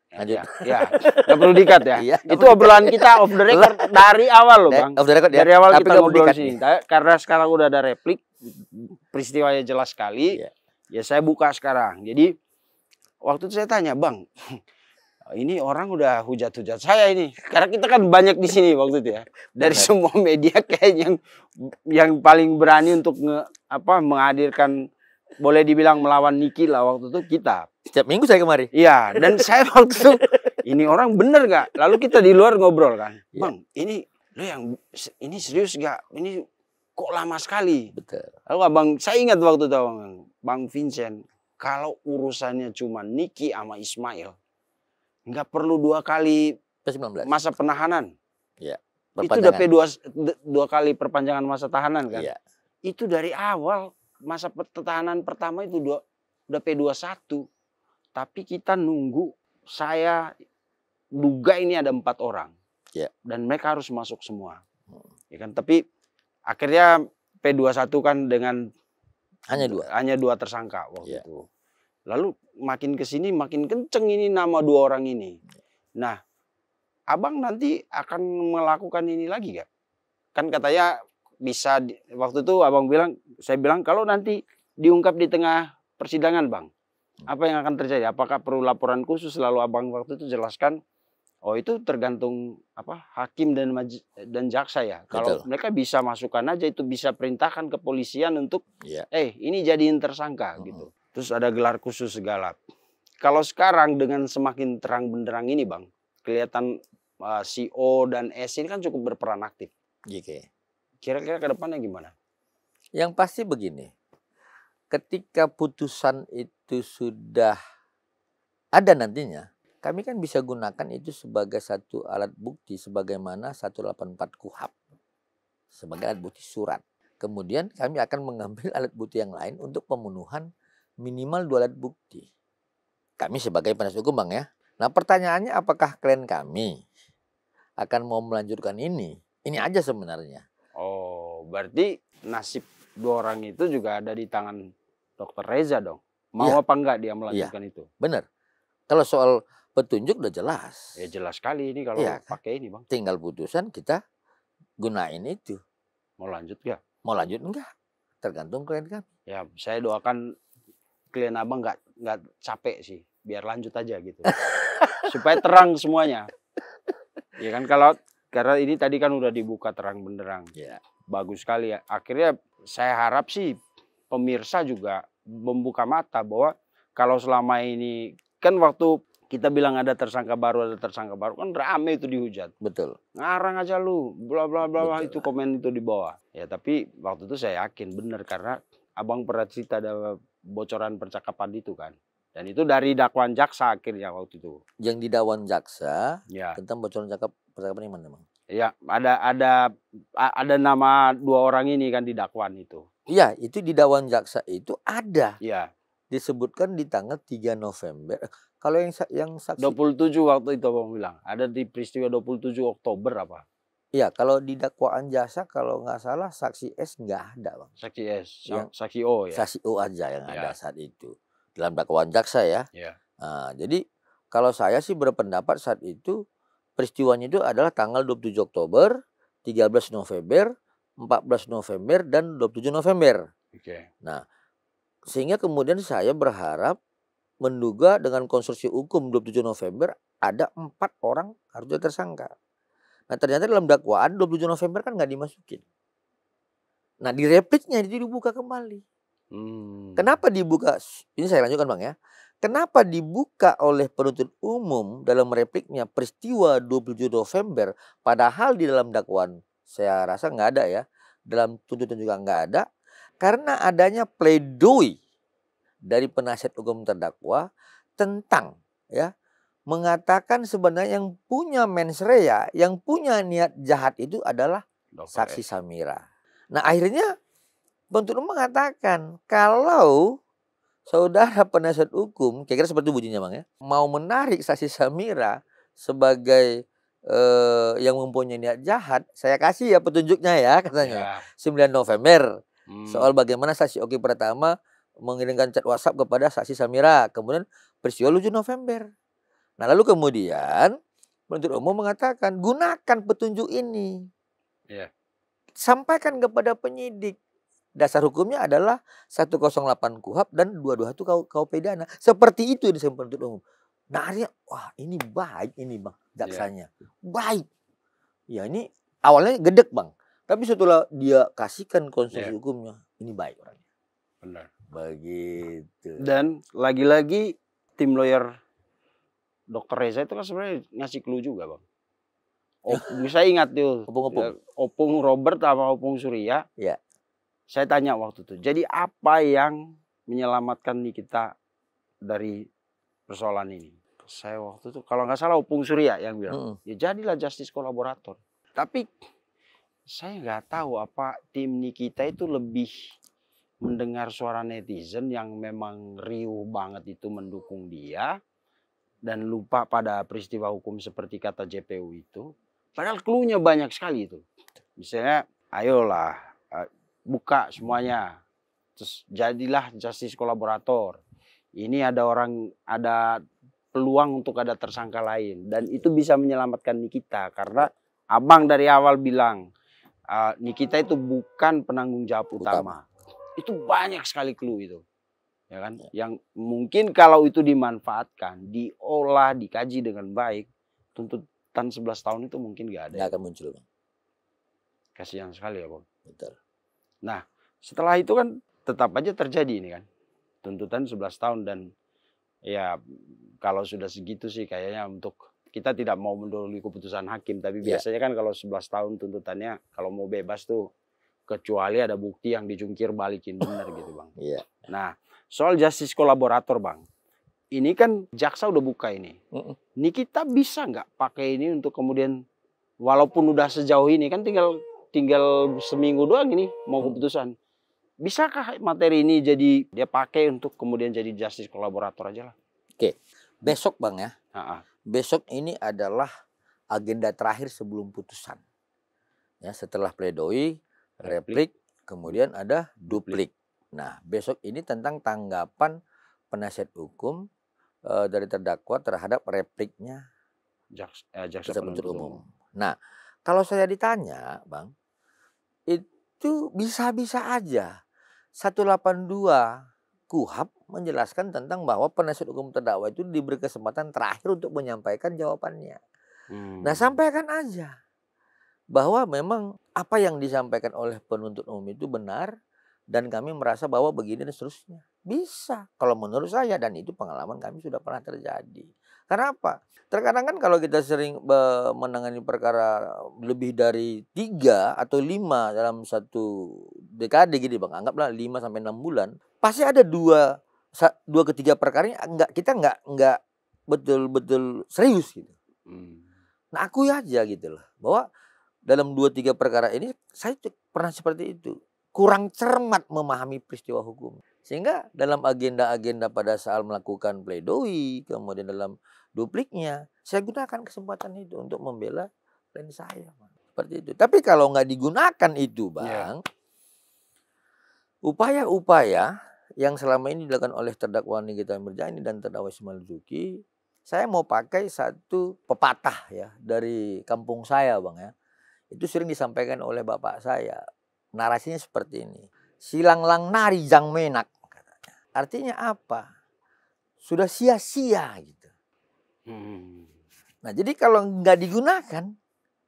Ya, nggak perlu di-cut ya. Iya, itu obrolan kita off the record dari awal loh, Bang. Off the record, dari awal tapi kita ngobrol sini. Karena sekarang udah ada replik, peristiwanya jelas sekali. Ya saya buka sekarang. Jadi waktu itu saya tanya, Bang, ini orang udah hujat-hujat saya ini. Karena kita kan banyak di sini waktu itu ya. Dari semua media kayaknya yang paling berani untuk menghadirkan, boleh dibilang melawan Niki lah waktu itu kita. Setiap minggu saya kemari. Iya, dan saya waktu itu, ini orang bener gak? Lalu kita di luar ngobrol kan. Bang, ini serius gak? Ini kok lama sekali? Betul. Lalu abang, saya ingat waktu itu Bang Vincent, kalau urusannya cuma Niki sama Ismail, nggak perlu 2 kali masa penahanan. Ya, itu udah dua kali perpanjangan masa tahanan kan. Ya. Itu dari awal masa pertahanan pertama itu udah P21. Tapi kita nunggu, saya duga ini ada 4 orang. Ya. Dan mereka harus masuk semua. Ya kan? Tapi akhirnya P21 kan dengan hanya 2 tersangka waktu itu. Lalu makin kesini makin kenceng ini nama 2 orang ini. Nah, abang nanti akan melakukan ini lagi gak? Kan katanya bisa, waktu itu abang bilang, saya bilang kalau nanti diungkap di tengah persidangan, Bang, apa yang akan terjadi? Apakah perlu laporan khusus? Lalu abang waktu itu jelaskan, oh itu tergantung hakim dan jaksa ya. Kalau mereka bisa masukkan aja, itu bisa perintahkan kepolisian untuk ini jadiin tersangka gitu. Terus ada gelar khusus segala. Kalau sekarang dengan semakin terang benderang ini, Bang, kelihatan si O dan S ini kan cukup berperan aktif. Kira-kira ke depannya gimana? Yang pasti begini, ketika putusan itu sudah ada nantinya, kami kan bisa gunakan itu sebagai satu alat bukti sebagaimana 184 KUHP. Sebagai alat bukti surat. Kemudian kami akan mengambil alat bukti yang lain untuk pemenuhan minimal 2 alat bukti. Kami sebagai penasihat hukum, Bang ya. Nah pertanyaannya, apakah klien kami akan mau melanjutkan ini? Ini aja sebenarnya. Oh, berarti nasib 2 orang itu juga ada di tangan Dr. Reza dong. Mau apa enggak dia melanjutkan itu? Benar. Kalau soal petunjuk udah jelas. Ya jelas sekali ini kalau pakai ini, Bang. Tinggal putusan kita gunain itu. Mau lanjut gak? Mau lanjut enggak? Tergantung klien kami. Ya, saya doakan klien abang nggak capek sih, biar lanjut aja gitu. Supaya terang semuanya. Ya kan, karena ini tadi kan udah dibuka terang benderang. Bagus sekali ya. Akhirnya saya harap sih pemirsa juga membuka mata bahwa kalau selama ini kan waktu kita bilang ada tersangka baru kan rame itu dihujat. Betul. Ngarang aja lu, bla bla bla, itu komen itu di bawah. Ya tapi waktu itu saya yakin bener karena abang pernah cerita ada bocoran percakapan itu kan. Dan itu dari dakwaan jaksa akhirnya waktu itu. Yang di dakwaan jaksa tentang bocoran percakapan yang mana, Bang? Ya, ada nama 2 orang ini kan di dakwaan itu. Iya, itu di dakwaan jaksa itu ada. Iya. Disebutkan di tanggal 3 November. Kalau yang saksi 27 waktu itu Abang bilang. Ada di peristiwa 27 Oktober apa? Iya, kalau di dakwaan jaksa kalau nggak salah saksi S nggak ada, Bang. Saksi S, saksi O ya. Saksi O aja yang ada saat itu dalam dakwaan jaksa ya. Nah, jadi kalau saya sih berpendapat saat itu peristiwanya itu adalah tanggal 27 Oktober, 13 November, 14 November dan 27 November. Nah, sehingga kemudian saya berharap menduga dengan konstruksi hukum 27 November ada 4 orang harusnya tersangka. Nah ternyata dalam dakwaan 27 November kan nggak dimasukin. Nah di repliknya itu dibuka kembali. Kenapa dibuka? Ini saya lanjutkan, Bang ya. Kenapa dibuka oleh penuntut umum dalam repliknya peristiwa 27 November padahal di dalam dakwaan saya rasa nggak ada ya. Dalam tuntutan juga nggak ada. Karena adanya pledoi dari penasihat hukum terdakwa tentang ya mengatakan sebenarnya yang punya mens rea, yang punya niat jahat itu adalah Dr. saksi S. Samira. Nah akhirnya penuntut umum mengatakan kalau saudara penasihat hukum, kira-kira seperti bunyinya Bang ya, mau menarik saksi Samira sebagai yang mempunyai niat jahat, saya kasih ya petunjuknya ya katanya. Ya. 9 November. Soal Hmm. bagaimana saksi Oki Pratama mengirimkan chat WhatsApp kepada saksi Samira. Kemudian peristiwa 7 November. Nah, lalu kemudian penuntut umum mengatakan gunakan petunjuk ini. Ya. Sampaikan kepada penyidik. Dasar hukumnya adalah 108 KUHP dan 221 KUH pidana. Seperti itu disebut penuntut umum. Nah, akhirnya wah ini baik ini Bang, jaksanya. Baik. Ya ini awalnya gedek Bang. Tapi setelah dia kasihkan konstruksi hukumnya, ini baik orangnya. Benar. Begitu. Dan lagi-lagi tim lawyer Dr. Reza itu kan sebenarnya ngasih clue juga Bang. Bisa ingat tuh. Opung Robert sama Opung Surya. Ya. Saya tanya waktu itu, jadi apa yang menyelamatkan Nikita dari persoalan ini? Saya waktu itu, kalau nggak salah Opung Surya yang bilang, ya jadilah justice kolaborator. Tapi saya nggak tahu apa tim Nikita itu lebih mendengar suara netizen yang memang riuh banget itu mendukung dia, dan lupa pada peristiwa hukum seperti kata JPU itu. Padahal clue-nya banyak sekali itu. Misalnya, ayolah, buka semuanya, terus jadilah justice kolaborator. Ini ada peluang untuk ada tersangka lain, dan itu bisa menyelamatkan Nikita karena abang dari awal bilang Nikita itu bukan penanggung jawab utama. Itu banyak sekali clue itu, ya kan? Yang mungkin kalau itu dimanfaatkan, diolah, dikaji dengan baik, tuntutan 11 tahun itu mungkin nggak ada. Nggak akan muncul, Bang. Kasihan sekali ya, Bang. Betul. Nah, setelah itu kan tetap aja terjadi ini kan. Tuntutan 11 tahun dan ya kalau sudah segitu sih kayaknya untuk kita tidak mau mendahului keputusan hakim. Tapi biasanya kan kalau 11 tahun tuntutannya kalau mau bebas tuh kecuali ada bukti yang dijungkir balikin benar gitu Bang. Nah, soal justice kolaborator Bang. Ini kan jaksa udah buka ini. Nikita bisa nggak pakai ini untuk kemudian walaupun udah sejauh ini kan tinggal seminggu doang ini mau keputusan. Bisakah materi ini jadi dia pakai untuk kemudian jadi justice kolaborator aja lah? Oke, besok Bang ya. Besok ini adalah agenda terakhir sebelum putusan. Ya, setelah pledoi, replik, kemudian ada duplik. Nah, besok ini tentang tanggapan penasihat hukum dari terdakwa terhadap repliknya jaksa penuntut umum. Nah, kalau saya ditanya, Bang, itu bisa-bisa aja 182 KUHP menjelaskan tentang bahwa penasihat hukum terdakwa itu diberi kesempatan terakhir untuk menyampaikan jawabannya. Nah, sampaikan aja bahwa memang apa yang disampaikan oleh penuntut umum itu benar dan kami merasa bahwa begini dan seterusnya. Bisa kalau menurut saya, dan itu pengalaman kami sudah pernah terjadi. Karena apa? Terkadang kan kalau kita sering menangani perkara lebih dari 3 atau 5 dalam satu dekade gitu Bang, anggaplah 5 sampai 6 bulan, pasti ada 2 ke 3 perkaranya kita nggak betul-betul serius gitu. Nah, akui aja gitu loh bahwa dalam 2-3 perkara ini saya pernah seperti itu. Kurang cermat memahami peristiwa hukum. Sehingga dalam agenda-agenda pada saat melakukan pledoi, kemudian dalam dupliknya, saya gunakan kesempatan itu untuk membela klien saya. Seperti itu. Tapi kalau nggak digunakan itu Bang, upaya-upaya yang selama ini dilakukan oleh terdakwa Nikita Mirzani dan terdakwa Ismail Marzuki, saya mau pakai satu pepatah ya dari kampung saya Bang ya. Itu sering disampaikan oleh bapak saya. Narasinya seperti ini. Silang lang nari jang menak. Artinya apa? Sudah sia-sia gitu. Nah, jadi kalau nggak digunakan,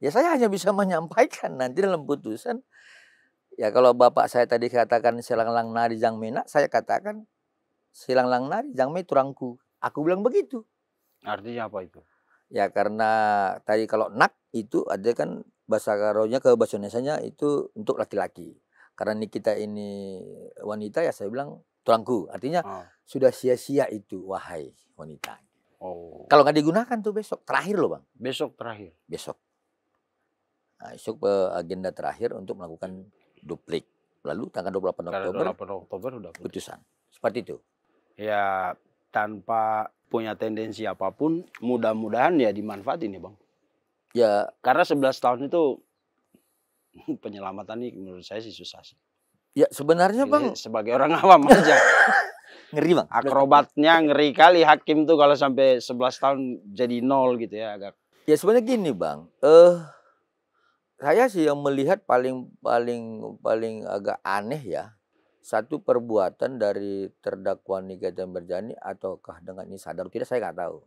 ya saya hanya bisa menyampaikan nanti dalam putusan. Ya kalau bapak saya tadi katakan silang lang nari jang menak, saya katakan silang lang nari jang me turangku. Aku bilang begitu. Artinya apa itu? Ya karena tadi kalau nak itu ada kan bahasa karonya ke bahasa Indonesianya itu untuk laki-laki. Karena Nikita ini wanita ya saya bilang tuanku. Artinya sudah sia-sia itu, wahai wanita. Oh. Kalau nggak digunakan tuh besok terakhir loh bang. Besok terakhir. Besok. Nah, besok agenda terakhir untuk melakukan duplik. Lalu tanggal 28 Oktober udah putusan. Seperti itu. Ya tanpa punya tendensi apapun, mudah-mudahan ya dimanfaatin ya bang. Ya. Karena 11 tahun itu penyelamatan ini menurut saya sih susah sih. Ya sebenarnya bang. Sebagai orang awam aja. Ngeri bang. Akrobatnya ngeri kali hakim tuh kalau sampai 11 tahun jadi 0 gitu ya agak. Ya sebenarnya gini bang. Saya sih yang melihat paling agak aneh ya. Satu perbuatan dari terdakwa Nikita Mirzani ataukah dengan ini sadar tidak saya nggak tahu.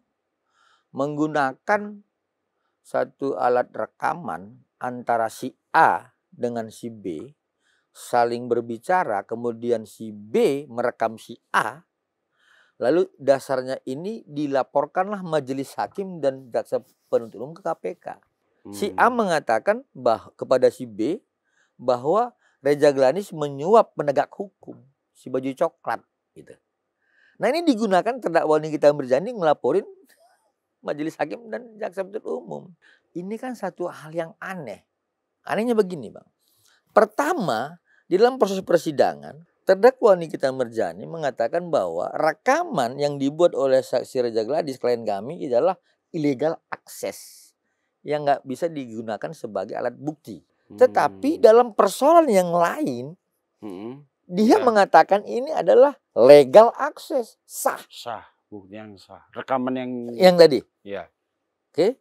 Menggunakan satu alat rekaman antara si A dengan si B saling berbicara, kemudian si B merekam si A, lalu dasarnya ini dilaporkanlah majelis hakim dan jaksa penuntut umum ke KPK. Si A mengatakan kepada si B bahwa Reza Glanis menyuap penegak hukum si baju coklat gitu. Nah ini digunakan terdakwa Nikita Mirzani ngelaporin majelis hakim dan jaksa penuntut umum. Ini kan satu hal yang aneh. Anehnya begini bang. Pertama, di dalam proses persidangan, terdakwa Nikita Mirzani mengatakan bahwa rekaman yang dibuat oleh saksi Reza Glanis klien kami adalah illegal access yang nggak bisa digunakan sebagai alat bukti. Tetapi dalam persoalan yang lain, dia mengatakan ini adalah legal access, sah. Sah, bukti yang sah. Rekaman yang tadi. Iya. Oke.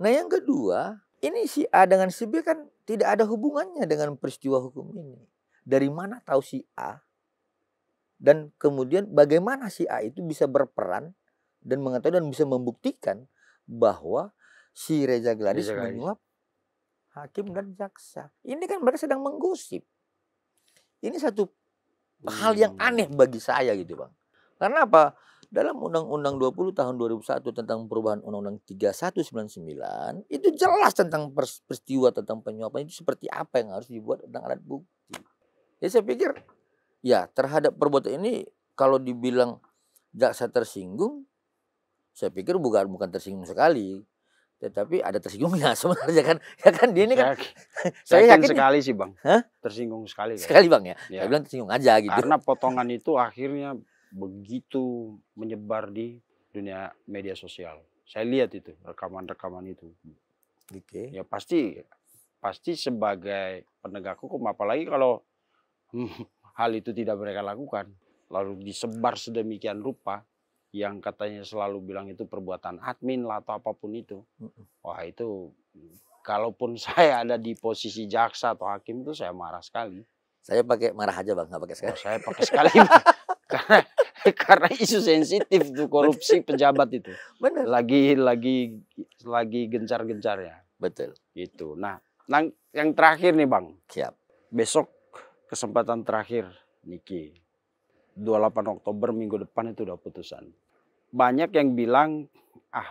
Nah yang kedua, ini si A dengan si B kan tidak ada hubungannya dengan peristiwa hukum ini. Dari mana tahu si A? Dan kemudian bagaimana si A itu bisa berperan dan mengetahui dan bisa membuktikan bahwa si Reza Glanis menyuap hakim dan jaksa. Ini kan mereka sedang menggosip. Ini satu hal yang aneh bagi saya gitu bang. Karena apa? Dalam Undang-Undang 20 tahun 2001 tentang perubahan Undang-Undang 3199 itu jelas tentang peristiwa tentang penyuapan itu seperti apa yang harus dibuat tentang alat bukti. Jadi saya pikir ya terhadap perbuatan ini kalau dibilang jaksa tersinggung, saya pikir bukan tersinggung sekali. Tetapi ada tersinggungnya sebenarnya kan. Ya kan dia ini kan. Saya yakin sekali sih bang. Hah? Tersinggung sekali. Sekali bang ya. Saya bilang tersinggung aja gitu. Karena potongan itu akhirnya begitu menyebar di dunia media sosial. Saya lihat itu rekaman-rekaman itu. Oke. Ya pasti sebagai penegak hukum, apalagi kalau hal itu tidak mereka lakukan, lalu disebar sedemikian rupa. Yang katanya selalu bilang itu perbuatan admin lah atau apapun itu. Wah itu kalaupun saya ada di posisi jaksa atau hakim itu saya marah sekali. Saya pakai marah aja bang, nggak pakai sekali. Saya pakai sekali karena isu sensitif tuh korupsi pejabat itu. Benar. Lagi gencar-gencarnya. Betul. Itu. Nah yang terakhir nih bang. Siap. Besok kesempatan terakhir Niki. 28 Oktober minggu depan itu udah putusan. Banyak yang bilang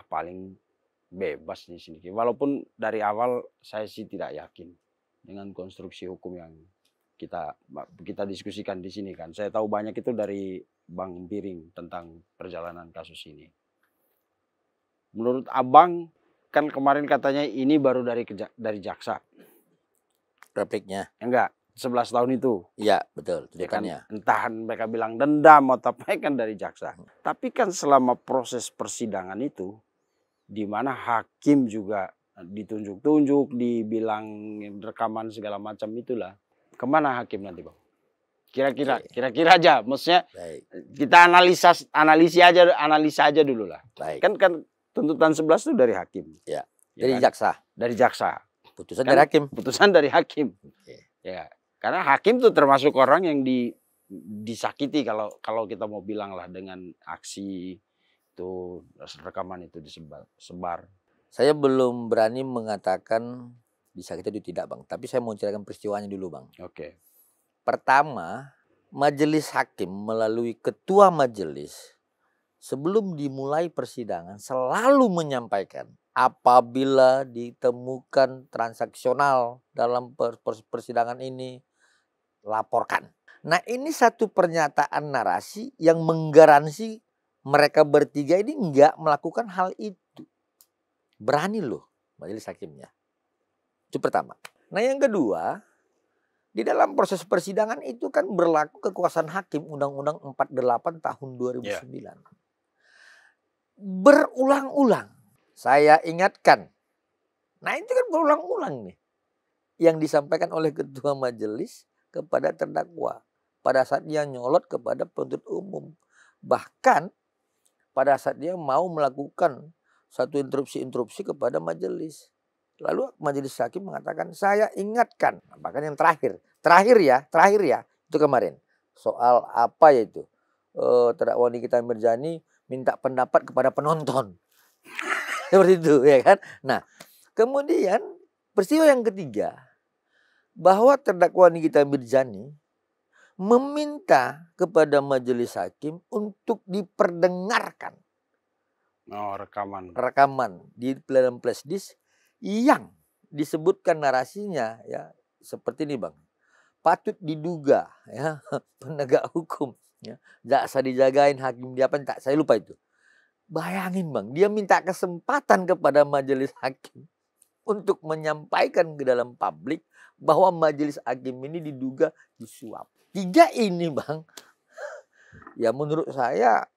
paling bebas di sini. Walaupun dari awal saya sih tidak yakin dengan konstruksi hukum yang kita diskusikan di sini kan. Saya tahu banyak itu dari Bang Biring tentang perjalanan kasus ini. Menurut Abang kan kemarin katanya ini baru dari jaksa. Repliknya. Enggak. 11 tahun itu. Iya, betul. Kan, entah mereka bilang dendam atau apa kan dari jaksa. Tapi kan selama proses persidangan itu, di mana hakim juga ditunjuk-tunjuk, dibilang rekaman segala macam itulah. Kemana hakim nanti bang? Kira-kira aja, maksudnya kita analisa aja dulu lah. Kan tuntutan 11 itu dari hakim. Ya. Dari jaksa. Dari jaksa. Putusan dari hakim. Putusan dari hakim. Ya. Karena hakim tuh termasuk orang yang disakiti kalau kita mau bilang lah dengan aksi itu rekaman itu disebar. Saya belum berani mengatakan disakiti itu tidak bang, tapi saya mau ceritakan peristiwanya dulu bang. Oke. Pertama, majelis hakim melalui ketua majelis sebelum dimulai persidangan selalu menyampaikan apabila ditemukan transaksional dalam persidangan ini laporkan. Nah ini satu pernyataan narasi yang menggaransi mereka bertiga ini nggak melakukan hal itu. Berani loh majelis hakimnya. Itu pertama. Nah yang kedua, di dalam proses persidangan itu kan berlaku kekuasaan hakim Undang-Undang 48 tahun 2009. Berulang-ulang saya ingatkan. Nah itu kan berulang-ulang nih. Yang disampaikan oleh ketua majelis kepada terdakwa. Pada saat dia nyolot kepada penuntut umum. Bahkan pada saat dia mau melakukan satu interupsi kepada majelis. Lalu majelis hakim mengatakan, saya ingatkan. Bahkan yang terakhir ya, itu kemarin. Soal apa ya itu? Terdakwa Nikita Mirzani minta pendapat kepada penonton. Seperti itu ya kan. Nah kemudian peristiwa yang ketiga. Bahwa terdakwa Nikita Mirzani meminta kepada majelis hakim untuk diperdengarkan rekaman di dalam flash disk yang disebutkan narasinya ya seperti ini Bang. Patut diduga ya penegak hukum ya jaksa dijagain, hakim diapain, tak saya lupa itu. Bayangin Bang, dia minta kesempatan kepada majelis hakim untuk menyampaikan ke dalam publik bahwa majelis hakim ini diduga disuap. 3 ini Bang, ya menurut saya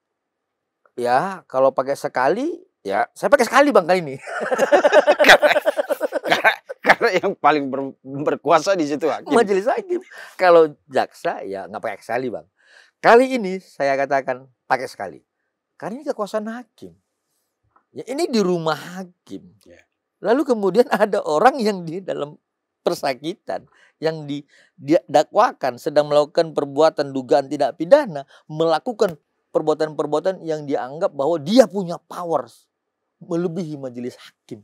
ya kalau pakai sekali, ya saya pakai sekali Bang kali ini. karena yang paling berkuasa di situ hakim. Majelis hakim. Kalau jaksa ya nggak pakai sekali Bang. Kali ini saya katakan pakai sekali. Karena ini kekuasaan hakim. Ya ini di rumah hakim. Lalu kemudian ada orang yang di dalam persakitan yang didakwakan sedang melakukan perbuatan dugaan tidak pidana, melakukan perbuatan-perbuatan yang dianggap bahwa dia punya powers melebihi majelis hakim.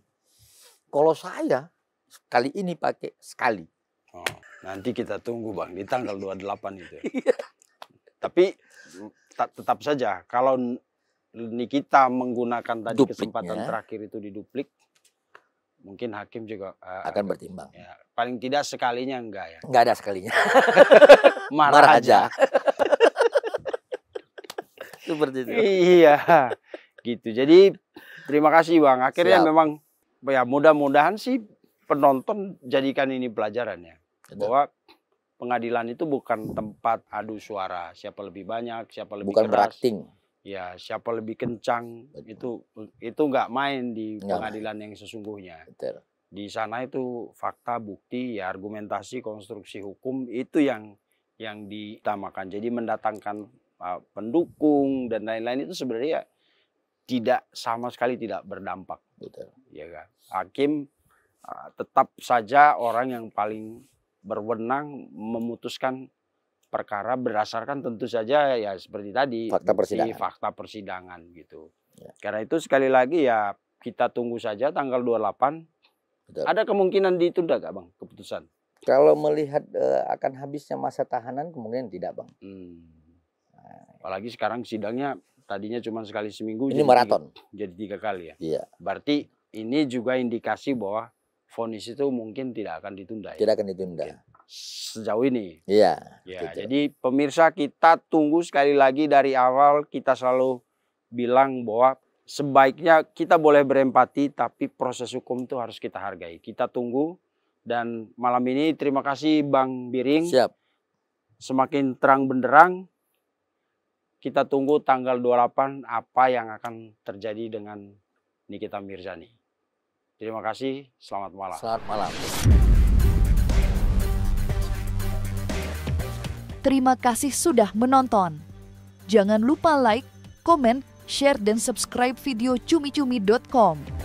Kalau saya kali ini pakai sekali. Nanti kita tunggu Bang di tanggal 28 itu. Tapi tetap saja kalau Nikita menggunakan tadi kesempatan terakhir itu diduplik, mungkin hakim juga akan bertimbang. Ya, paling tidak sekalinya enggak ya. Enggak ada sekalinya. Marah aja. Seperti itu. Iya. Gitu. Jadi terima kasih Bang. Akhirnya memang ya mudah-mudahan sih penonton jadikan ini pelajaran ya. Bahwa pengadilan itu bukan tempat adu suara. Siapa lebih banyak, siapa lebih keras. Bukan berakting. Ya, siapa lebih kencang. Betul. Itu nggak main di pengadilan yang sesungguhnya. Betul. Di sana itu fakta, bukti, ya argumentasi, konstruksi hukum itu yang diutamakan. Jadi mendatangkan pendukung dan lain-lain itu sebenarnya tidak sama sekali tidak berdampak. Betul. Ya kan? Hakim tetap saja orang yang paling berwenang memutuskan perkara berdasarkan tentu saja ya seperti tadi fakta persidangan gitu. Ya. Karena itu sekali lagi ya kita tunggu saja tanggal 28. Betul. Ada kemungkinan ditunda gak Bang keputusan? Kalau melihat akan habisnya masa tahanan kemungkinan tidak Bang. Apalagi sekarang sidangnya tadinya cuma sekali seminggu. Ini maraton. Jadi 3 kali ya. Iya. Berarti ini juga indikasi bahwa vonis itu mungkin tidak akan ditunda. Tidak akan ditunda. Mungkin. Sejauh ini. Iya. Ya, jadi pemirsa kita tunggu sekali lagi dari awal kita selalu bilang bahwa sebaiknya kita boleh berempati tapi proses hukum itu harus kita hargai. Kita tunggu dan malam ini terima kasih Bang Biring. Siap. Semakin terang benderang kita tunggu tanggal 28 apa yang akan terjadi dengan Nikita Mirzani. Terima kasih, selamat malam. Selamat malam. Terima kasih sudah menonton. Jangan lupa like, komen, share, dan subscribe video cumi-cumi.com.